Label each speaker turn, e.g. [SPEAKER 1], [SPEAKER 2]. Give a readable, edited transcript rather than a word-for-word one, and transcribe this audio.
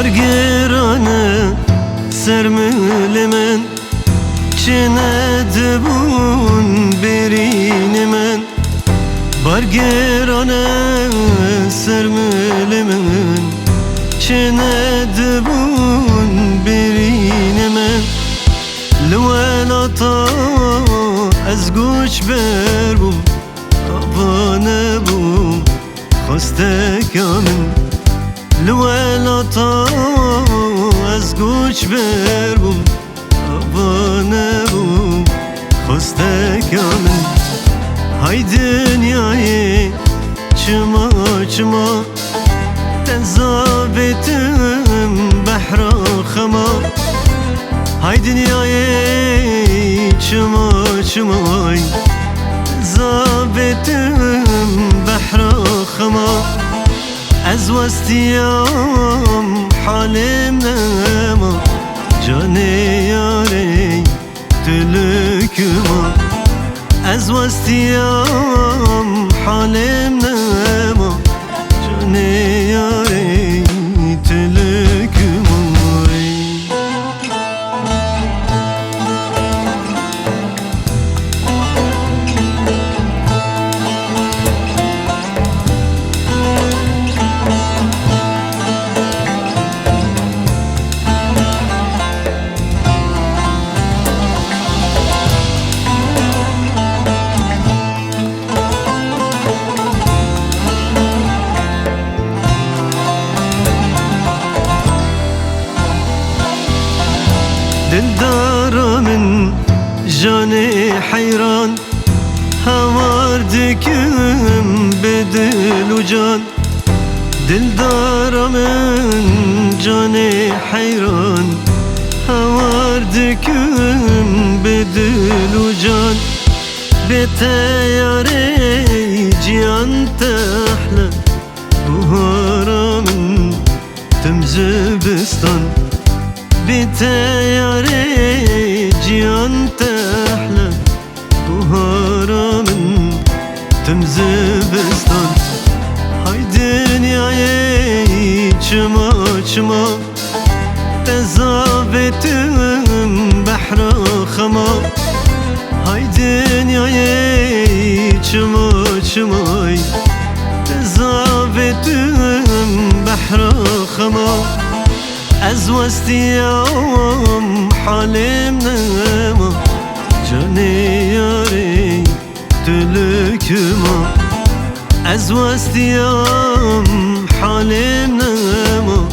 [SPEAKER 1] برگرانه سرمل من چنه دبون برین من برگرانه سرمل من چنه دبون برین من لولاتا از گوش بربوم آبانه بوم خواسته کامن لولاتا از گوش بربوم آبانه بوم خواسته کامن های دنیای چما چما تنزابتم بحر خما های دنیای چما چما زابتم بحر خما از وستیام حالم نما جان یاری تلکما از وستیام حالم نما جان یاری تلکما دلدار من جاني حيران هواردكم بدل وجان دلدار من جاني حيران هواردكم بدل وجان بتياري جيان تحلى بهارا من تمزبستان بتياري جيان تحلى بهارا من تمزبستان هاي دنياي چما چما تزابتم بحر خما هاي دنياي چما چما تزابتم بحر خما از وستیام حالم نما جان یاری تلکما از وستیام حالم نما